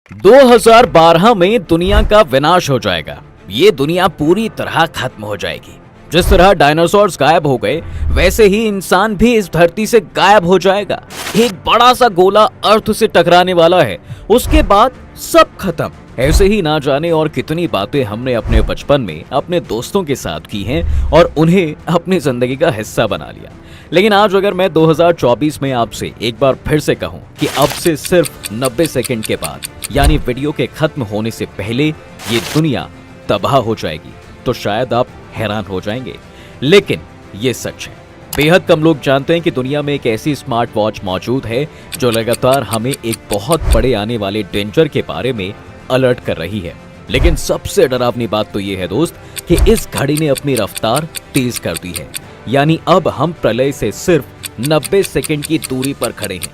2012 में दुनिया का विनाश हो जाएगा। ये दुनिया पूरी तरह खत्म हो जाएगी। जिस तरह डायनासोर्स गायब हो गए, वैसे ही इंसान भी इस धरती से गायब हो जाएगा। एक बड़ा सा गोला अर्थ से टकराने वाला है, उसके बाद सब खत्म। ऐसे ही ना जाने और कितनी बातें हमने अपने बचपन में अपने दोस्तों के साथ की हैं और उन्हें अपनी जिंदगी का हिस्सा बना लिया। लेकिन आज अगर मैं 2024 में आपसे एक बार फिर से कहूं कि अब से सिर्फ 90 सेकंड के बाद, यानी वीडियो के खत्म होने से पहले ये दुनिया तबाह हो जाएगी, तो शायद आप हैरान हो जाएंगे, लेकिन ये सच है। बेहद कम लोग जानते हैं कि दुनिया में एक ऐसी स्मार्ट वॉच मौजूद है जो लगातार हमें एक बहुत बड़े आने वाले डेंजर के बारे में अलर्ट कर रही है। लेकिन सबसे डरावनी बात तो ये है दोस्त कि इस घड़ी ने अपनी रफ्तार तेज कर दी है, यानी अब हम प्रलय से सिर्फ 90 सेकंड की दूरी पर खड़े हैं।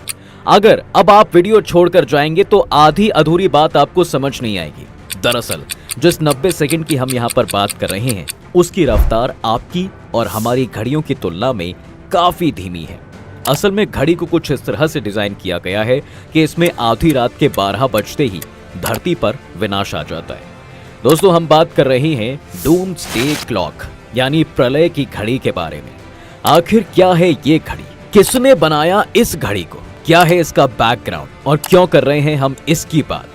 अगर अब आप वीडियो छोड़कर जाएंगे तो आधी अधूरी बात आपको समझ नहीं आएगी। दरअसल जिस 90 सेकंड की हम यहाँ पर बात कर रहे हैं, उसकी रफ्तार आपकी और हमारी घड़ियों की तुलना में काफी धीमी है। असल में घड़ी को कुछ इस तरह से डिजाइन किया गया है कि इसमें आधी रात के 12 बजते ही धरती पर विनाश आ जाता है। दोस्तों, हम बात कर रहे हैं डूम्सडे क्लॉक यानी प्रलय की घड़ी के बारे में। आखिर क्या है ये घड़ी, किसने बनाया इस घड़ी को, क्या है इसका बैकग्राउंड और क्यों कर रहे हैं हम इसकी बात,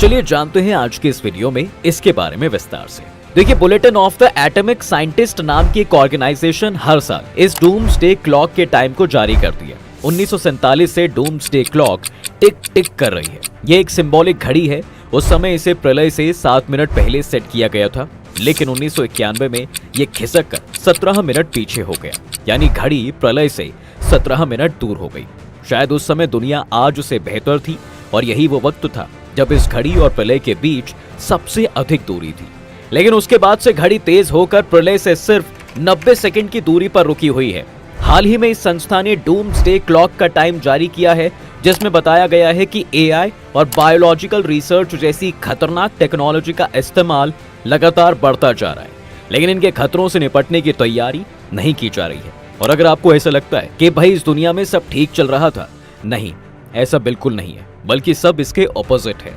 चलिए जानते हैं आज के इस वीडियो में इसके बारे में विस्तार से। देखिए, bulletin of the atomic scientist नाम की एक ऑर्गेनाइजेशन हर साल इस डूम्सडे क्लॉक के टाइम को जारी करती है। 1947 से डूम्सडे क्लॉक टिक टिक कर रही है। ये एक सिंबॉलिक घड़ी है। उस समय इसे प्रलय से 7 मिनट पहले सेट किया गया था, लेकिन 1991 में ये खिसक कर 17 मिनट पीछे हो गया, यानी घड़ी प्रलय से 17 मिनट दूर हो गई। शायद उस समय दुनिया आज से बेहतर थी और यही वो वक्त था जब इस घड़ी और प्रलय के बीच सबसे अधिक दूरी थी। लेकिन उसके बाद से घड़ी तेज होकर प्रलय से सिर्फ 90 सेकंड की दूरी पर रुकी हुई है। हाल ही में इस संस्था ने डूम्सडे क्लॉक का टाइम जारी किया है, जिसमें बताया गया है कि एआई और बायोलॉजिकल रिसर्च जैसी खतरनाक टेक्नोलॉजी का इस्तेमाल लगातार बढ़ता जा रहा है, लेकिन इनके खतरों से निपटने की तैयारी नहीं की जा रही है। और अगर आपको ऐसा लगता है कि भाई इस दुनिया में सब ठीक चल रहा था, नहीं, ऐसा बिल्कुल नहीं है, बल्कि सब इसके ऑपोजिट है।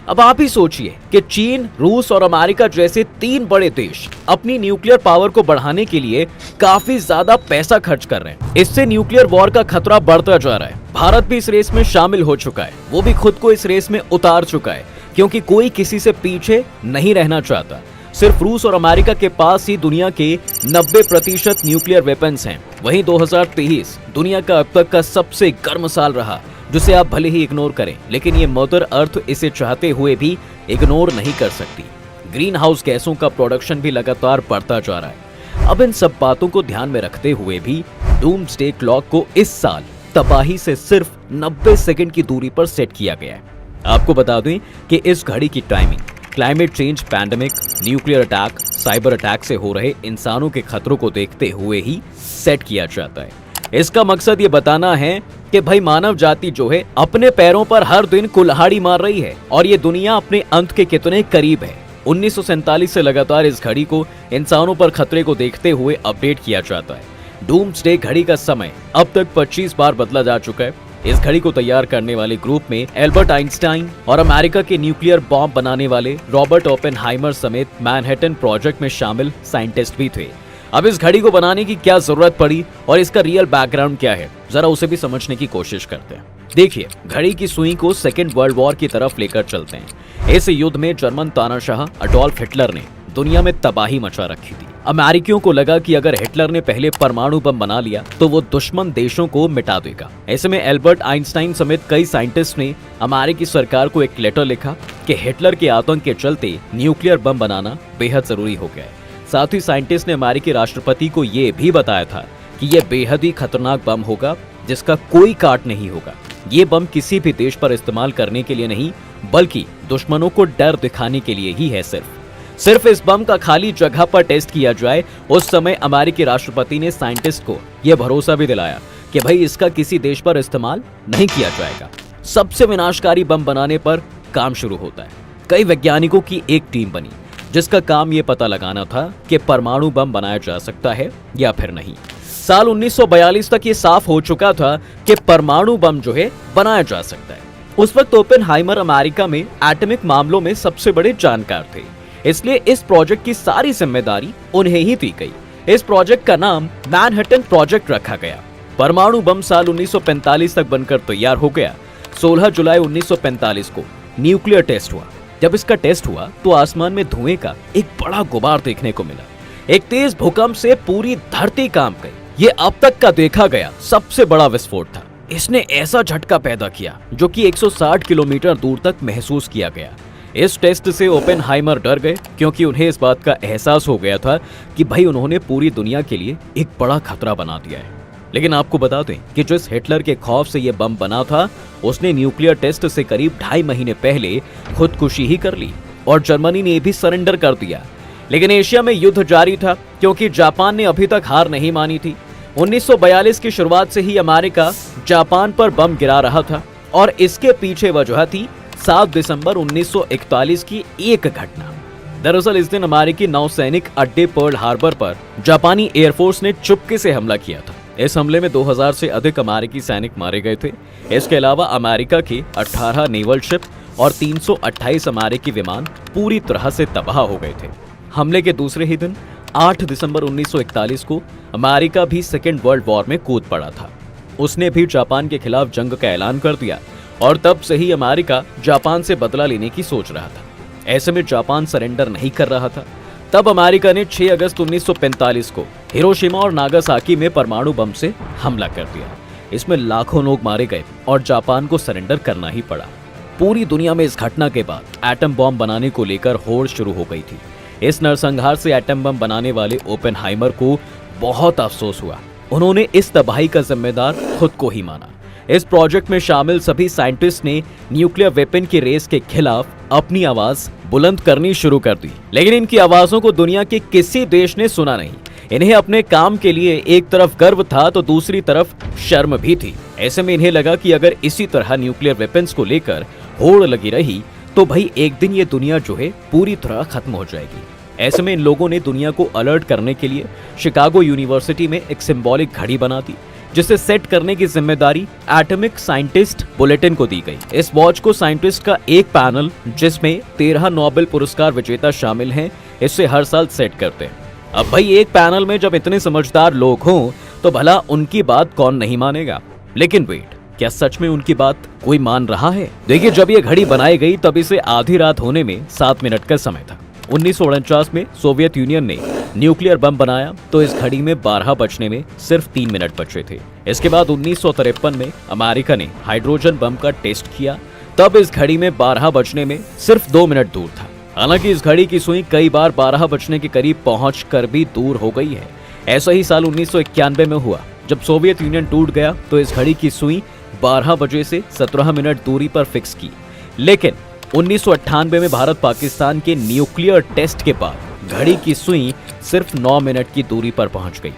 अब आप ही सोचिए कि चीन, रूस और अमेरिका जैसे 3 बड़े देश अपनी न्यूक्लियर पावर को बढ़ाने के लिए काफी ज्यादा पैसा खर्च कर रहे हैं। इससे न्यूक्लियर वॉर का खतरा बढ़ता जा रहा है। भारत भी इस रेस में शामिल हो चुका है। वो भी खुद को इस रेस में उतार चुका है, क्योंकि कोई किसी से पीछे नहीं रहना चाहता। सिर्फ रूस और अमेरिका के पास ही दुनिया के 90% न्यूक्लियर वेपन्स हैं। वहीं 2023 दुनिया का अब तक का सबसे गर्म साल रहा, जिसे आप भले ही इग्नोर करें, लेकिन ये मदर अर्थ इसे चाहते हुए भी इग्नोर नहीं कर सकती। ग्रीन हाउस गैसों का प्रोडक्शन भी लगातार बढ़ता जा रहा है। अब इन सब बातों को ध्यान में रखते हुए भी डूम्सडे क्लॉक को इस साल तबाही से सिर्फ 90 सेकंड की दूरी पर सेट किया गया है। आपको बता दें कि इस घड़ी की timing climate change, pandemic, nuclear attack, cyber attack से हो रहे इंसानों के खतरों को देखते हुए ही सेट किया जाता है। इसका मकसद ये बताना है कि भाई मानव जाति जो है अपने पैरों पर हर दिन कुल्हाड़ी मार रही है और ये दुनिया अपने अंत के कितने करीब है। 1947 से लगातार इस घड़ी को इंसानों पर खतरे को देखते हुए अपडेट किया जाता है। डूम्सडे घड़ी का समय अब तक 25 बार बदला जा चुका है। इस घड़ी को तैयार करने वाले ग्रुप में एल्बर्ट आइंस्टाइन और अमेरिका के न्यूक्लियर बॉम्ब बनाने वाले रॉबर्ट ओपेनहाइमर समेत मैनहट्टन प्रोजेक्ट में शामिल साइंटिस्ट भी थे। अब इस घड़ी को बनाने की क्या जरूरत पड़ी और इसका रियल बैकग्राउंड क्या है, जरा उसे भी समझने की कोशिश करते हैं। देखिए, घड़ी की सुई को सेकेंड वर्ल्ड वॉर की तरफ लेकर चलते हैं। इस युद्ध में जर्मन तानाशाह अडोल्फ हिटलर ने दुनिया में तबाही मचा रखी थी। अमेरिकियों को लगा कि अगर हिटलर ने पहले परमाणु बम बना लिया तो वो दुश्मन देशों को मिटा देगा। ऐसे में एल्बर्ट आइंस्टाइन समेत कई साइंटिस्ट ने अमेरिकी सरकार को एक लेटर लिखा कि हिटलर के आतंक के चलते न्यूक्लियर बम बनाना बेहद जरूरी हो गया है। साथ ही साइंटिस्ट ने अमेरिकी राष्ट्रपति को ये भी बताया था कि यह बेहद ही खतरनाक बम होगा जिसका कोई काट नहीं होगा। ये बम किसी भी देश पर इस्तेमाल करने के लिए नहीं, बल्कि दुश्मनों को डर दिखाने के लिए ही है। सिर्फ इस बम का खाली जगह पर टेस्ट किया जाए। उस समय अमेरिकी राष्ट्रपति ने साइंटिस्ट को यह भरोसा भी दिलाया कि भाई इसका किसी देश पर इस्तेमाल नहीं किया जाएगा। सबसे विनाशकारी बम बनाने पर काम शुरू होता है। कई वैज्ञानिकों की एक टीम बनी जिसका काम ये पता लगाना था कि परमाणु बम बनाया जा सकता है या फिर नहीं। साल 1942 तक ये साफ हो चुका था कि परमाणु बम जो है बनाया जा सकता है। उस वक्त ओपेनहाइमर अमेरिका में एटॉमिक मामलों में सबसे बड़े जानकार थे, इसलिए इस प्रोजेक्ट की सारी जिम्मेदारी उन्हें ही दी गई। इस प्रोजेक्ट का नाम मैनहट्टन प्रोजेक्ट रखा गया। परमाणु बम साल 1945 तक बनकर तैयार हो गया। 16 जुलाई 1945 को न्यूक्लियर टेस्ट हुआ। जब इसका टेस्ट हुआ तो आसमान में धुएं का एक बड़ा गुबार देखने को मिला। एक तेज भूकंप से पूरी धरती कांप गई। ये अब तक का देखा गया सबसे बड़ा विस्फोट था। इसने ऐसा झटका पैदा किया जो कि 160 किलोमीटर दूर तक महसूस किया गया। इस टेस्ट से ओपेनहाइमर डर गए, क्योंकि उन्हें इस बात का एहसास हो गया था कि भाई उन्होंने पूरी दुनिया के लिए एक बड़ा खतरा बना दिया है। लेकिन आपको बता दें कि जिस हिटलर के खौफ से यह बम बना था, उसने न्यूक्लियर टेस्ट से करीब 2.5 महीने पहले खुदकुशी ही कर ली और जर्मनी ने भी सरेंडर कर दिया। लेकिन एशिया में युद्ध जारी था, क्योंकि जापान ने अभी तक हार नहीं मानी थी। 1942 की शुरुआत से ही अमेरिका जापान पर बम गिरा रहा था और इसके पीछे वजह थी 7 दिसंबर 1941 की एक घटना। दरअसल इस दिन अमेरिकी नौसैनिक अड्डे पर्ल हार्बर पर जापानी एयरफोर्स ने चुपके से हमला किया था। इस हमले में 2000 से अधिक अमेरिकी सैनिक मारे गए थे। इसके अलावा अमेरिका के 18 नेवल शिप और 328 अमेरिकी विमान पूरी तरह से तबाह हो गए थे। हमले के दूसरे ही दिन 8 दिसंबर 1941 को अमेरिका भी सेकेंड वर्ल्ड वॉर में कूद पड़ा था। उसने भी जापान के खिलाफ जंग का ऐलान कर दिया और तब से ही अमेरिका जापान से बदला लेने की सोच रहा था। ऐसे में जापान सरेंडर नहीं कर रहा था। तब अमेरिका ने 6 अगस्त 1945 को हिरोशिमा और नागासाकी में परमाणु बम से हमला कर दिया। इसमें लाखों लोग मारे गए और जापान को सरेंडर करना ही पड़ा। पूरी दुनिया में इस घटना के बाद एटम बम बनाने को लेकर होड़ शुरू हो गई थी। इस नरसंहार से एटम बम बनाने वाले ओपेनहाइमर को बहुत अफसोस हुआ। उन्होंने इस तबाही का जिम्मेदार खुद को ही माना। इस प्रोजेक्ट में शामिल सभी साइंटिस्ट ने न्यूक्लियर वेपन की रेस के खिलाफ अपनी आवाज बुलंद करनी शुरू कर दी। लेकिन इनकी आवाजों को दुनिया के किसी देश ने सुना नहीं। इन्हें अपने काम के लिए एक तरफ गर्व था तो दूसरी तरफ शर्म भी थी। ऐसे में इन्हें लगा कि अगर इसी तरह न्यूक्लियर वेपन्स को लेकर होड़ लगी रही तो भाई एक दिन ये दुनिया जो है पूरी तरह खत्म हो जाएगी। ऐसे में इन लोगों ने दुनिया को अलर्ट करने के लिए शिकागो यूनिवर्सिटी में एक सिंबॉलिक घड़ी बना दी, जिसे सेट करने की जिम्मेदारी एटॉमिक साइंटिस्ट बुलेटिन को दी गई। इस वॉच को साइंटिस्ट का एक पैनल, जिसमें 13 नोबेल पुरस्कार विजेता शामिल हैं, इससे हर साल सेट करते हैं। अब भाई एक पैनल में जब इतने समझदार लोग हों तो भला उनकी बात कौन नहीं मानेगा। लेकिन वेट, क्या सच में उनकी बात कोई मान रहा है? देखिए, जब ये घड़ी बनाई गई तब इसे आधी रात होने में 7 मिनट का समय था। 1949 में सोवियत यूनियन ने न्यूक्लियर बम बनाया तो इस घड़ी में 12 बजने में सिर्फ 3 मिनट बचे थे। इसके बाद 1953 में अमेरिका ने हाइड्रोजन बम का टेस्ट किया, तब इस घड़ी में 12 बजने में सिर्फ 2 मिनट दूर था। हालांकि इस घड़ी की सुई कई बार 12 बजने के करीब पहुंचकर भी दूर हो गई है। ऐसा ही साल 1991 में हुआ, जब सोवियत यूनियन टूट गया तो इस घड़ी की सुई 12 बजे से 17 मिनट दूरी पर फिक्स की। लेकिन 1998 में भारत पाकिस्तान के न्यूक्लियर टेस्ट के बाद घड़ी की सुई सिर्फ 9 मिनट की दूरी पर पहुंच गई।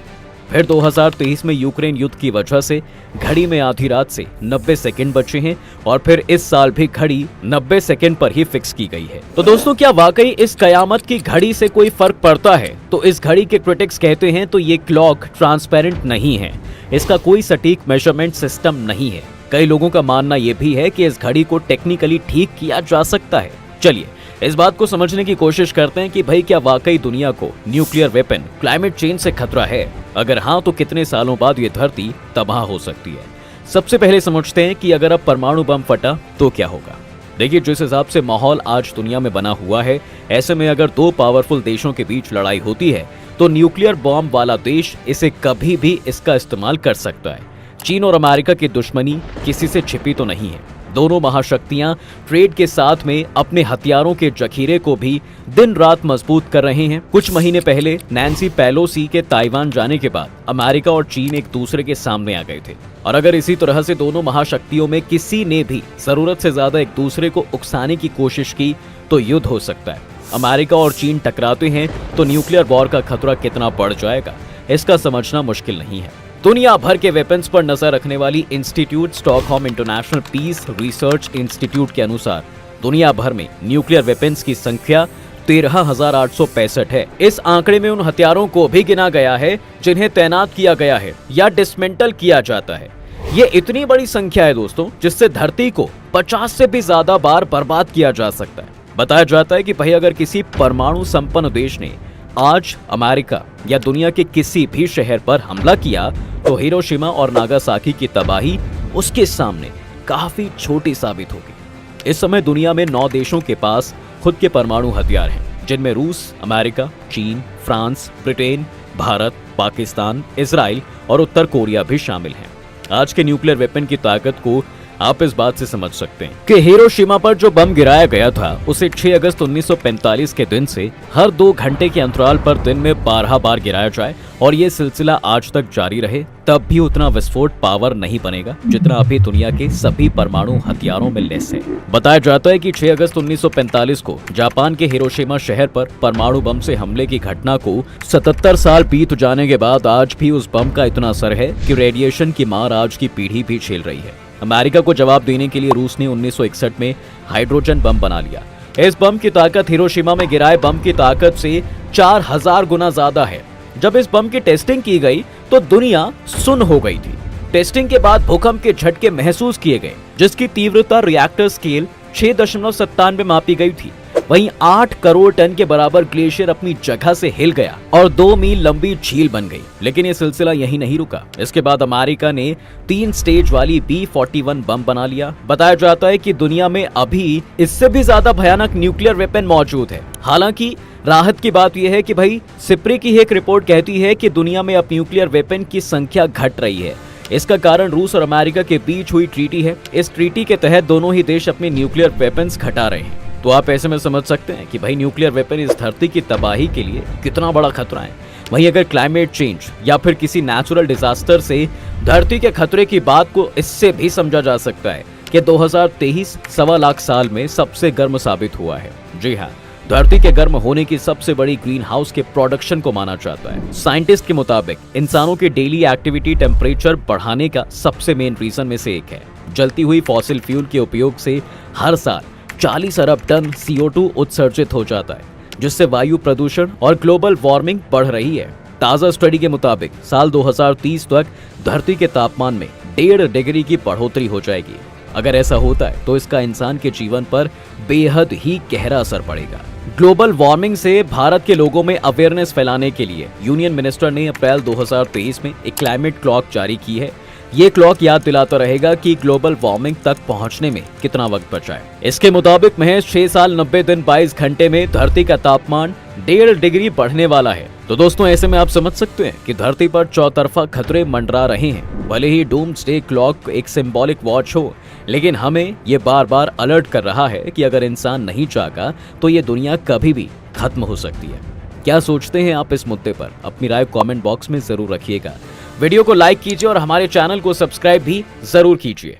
फिर 2023 में यूक्रेन युद्ध की वजह से घड़ी में आधी रात से 90 सेकंड बचे हैं और फिर इस साल भी घड़ी 90 सेकंड पर ही फिक्स की गई है। तो दोस्तों, क्या वाकई इस कयामत की घड़ी से कोई फर्क पड़ता है? तो इस घड़ी के क्रिटिक्स कहते हैं तो ये क्लॉक ट्रांसपेरेंट नहीं है, इसका कोई सटीक मेजरमेंट सिस्टम नहीं है। कई लोगों का मानना यह भी है कि इस घड़ी को टेक्निकली ठीक किया जा सकता है। चलिए इस बात को समझने की कोशिश करते हैं कि भाई क्या वाकई दुनिया को न्यूक्लियर वेपन क्लाइमेट चेंज से खतरा है? अगर हाँ, तो कितने सालों बाद ये धरती तबाह हो सकती है? सबसे पहले समझते हैं कि अगर अब परमाणु बम फटा तो क्या होगा। देखिए, जिस हिसाब से माहौल आज दुनिया में बना हुआ है, ऐसे में अगर 2 पावरफुल देशों के बीच लड़ाई होती है तो न्यूक्लियर बॉम्ब वाला देश इसे कभी भी इसका इस्तेमाल कर सकता है। चीन और अमेरिका की दुश्मनी किसी से छिपी तो नहीं है। दोनों महाशक्तियां ट्रेड के साथ में अपने हथियारों के जखीरे को भी दिन रात मजबूत कर रहे हैं। कुछ महीने पहले नैन्सी पेलोसी के ताइवान जाने के बाद अमेरिका और चीन एक दूसरे के सामने आ गए थे, और अगर इसी तरह से दोनों महाशक्तियों में किसी ने भी जरूरत से ज्यादा एक दूसरे को उकसाने की कोशिश की तो युद्ध हो सकता है। अमेरिका और चीन टकराते हैं तो न्यूक्लियर वॉर का खतरा कितना बढ़ जाएगा, इसका समझना मुश्किल नहीं है। दुनिया भर के वेपन्स पर नजर रखने वाली institute Stockholm international peace research institute के अनुसार दुनिया भर में न्यूक्लियर वेपन्स की संख्या 13,865 है। इस आंकड़े में उन हथियारों को भी गिना गया है जिन्हें तैनात किया गया है या डिसमेंटल किया जाता है। ये इतनी बड़ी संख्या है दोस्तों, जिससे धरती को 50 से भी ज्यादा बार बर्बाद किया जा सकता है। बताया जाता है कि भाई अगर किसी परमाणु संपन्न देश ने आज अमेरिका या दुनिया के किसी भी शहर पर हमला किया तो हिरोशिमा और नागासाकी की तबाही उसके सामने काफी छोटी साबित होगी। इस समय दुनिया में 9 देशों के पास खुद के परमाणु हथियार हैं, जिनमें रूस, अमेरिका, चीन, France, Britain, Bharat, Pakistan, Israel और उत्तर कोरिया भी शामिल हैं। आज के न्यूक्लियर वेपन की ताकत को आप इस बात से समझ सकते हैं कि हिरोशिमा पर जो बम गिराया गया था उसे 6 अगस्त 1945 के दिन से हर 2 घंटे के अंतराल पर दिन में 12 बार गिराया जाए और ये सिलसिला आज तक जारी रहे, तब भी उतना विस्फोट पावर नहीं बनेगा जितना अभी दुनिया के सभी परमाणु हथियारों में लेस है। बताया जाता है कि 6 अगस्त 1945 को जापान के हिरोशिमा शहर पर परमाणु बम से हमले की घटना को 77 साल बीत जाने के बाद आज भी उस बम का इतना असर है कि रेडिएशन की मार आज की पीढ़ी भी झेल रही है। अमेरिका को जवाब देने के लिए रूस ने 1961 में हाइड्रोजन बम बना लिया। इस बम की ताकत हिरोशिमा में गिराए बम की ताकत से 4000 गुना ज्यादा है। जब इस बम की टेस्टिंग की गई तो दुनिया सुन्न हो गई थी। टेस्टिंग के बाद भूकंप के झटके महसूस किए गए, जिसकी तीव्रता रिएक्टर स्केल 6.97 मापी गई थी। वहीं 8 करोड़ टन के बराबर ग्लेशियर अपनी जगह से हिल गया और 2 मील लंबी झील बन गई। लेकिन ये सिलसिला यहीं नहीं रुका। इसके बाद अमेरिका ने 3 स्टेज वाली B-41 बम बना लिया। बताया जाता है कि दुनिया में अभी इससे भी ज्यादा भयानक न्यूक्लियर वेपन मौजूद है। हालांकि राहत की बात यह है कि भाई सिप्री की एक रिपोर्ट कहती है कि दुनिया में अब न्यूक्लियर वेपन की संख्या घट रही है। इसका कारण रूस और अमेरिका के बीच हुई ट्रीटी है। इस ट्रीटी के तहत दोनों ही देश अपने न्यूक्लियर वेपन्स घटा रहे हैं। तो आप ऐसे में समझ सकते हैं कि भाई न्यूक्लियर वेपन इस धरती की तबाही के लिए कितना बड़ा खतरा है। वहीं अगर क्लाइमेट चेंज या फिर किसी नेचुरल डिजास्टर से धरती के खतरे की बात को इससे भी समझा जा सकता है कि 2023 सवा लाख साल में सबसे गर्म साबित हुआ है। जी हाँ, धरती के गर्म होने की सबसे बड़ी ग्रीन हाउस के प्रोडक्शन को माना जाता है। साइंटिस्ट के मुताबिक इंसानों की डेली एक्टिविटी टेम्परेचर बढ़ाने का सबसे मेन रीजन में से एक है। जलती हुई फॉसिल फ्यूल के उपयोग से हर साल 40 अरब टन CO2 उत्सर्जित हो जाता है, जिससे वायु प्रदूषण और ग्लोबल वार्मिंग बढ़ रही है। ताजा स्टडी के मुताबिक साल 2030 तक धरती के तापमान में 1.5 डिग्री की बढ़ोतरी हो जाएगी। अगर ऐसा होता है तो इसका इंसान के जीवन पर बेहद ही गहरा असर पड़ेगा। ग्लोबल वार्मिंग से भारत के लोगों में अवेयरनेस फैलाने के लिए यूनियन मिनिस्टर ने अप्रैल 2023 में एक क्लाइमेट क्लॉक जारी की है। ये क्लॉक याद दिलाता रहेगा कि ग्लोबल वार्मिंग तक पहुंचने में कितना वक्त बचा है। इसके मुताबिक महज 6 साल 90 दिन 22 घंटे में धरती का तापमान 1.5 डिग्री बढ़ने वाला है। तो दोस्तों ऐसे में आप समझ सकते हैं कि धरती पर चौतरफा खतरे मंडरा रहे हैं। भले ही डूम्सडे क्लॉक एक सिंबॉलिक वॉच हो, लेकिन हमें ये बार बार अलर्ट कर रहा है कि अगर इंसान नहीं जागा तो ये दुनिया कभी भी खत्म हो सकती है। क्या सोचते हैं आप इस मुद्दे पर? अपनी राय कमेंट बॉक्स में जरूर रखिएगा। वीडियो को लाइक कीजिए और हमारे चैनल को सब्सक्राइब भी जरूर कीजिए।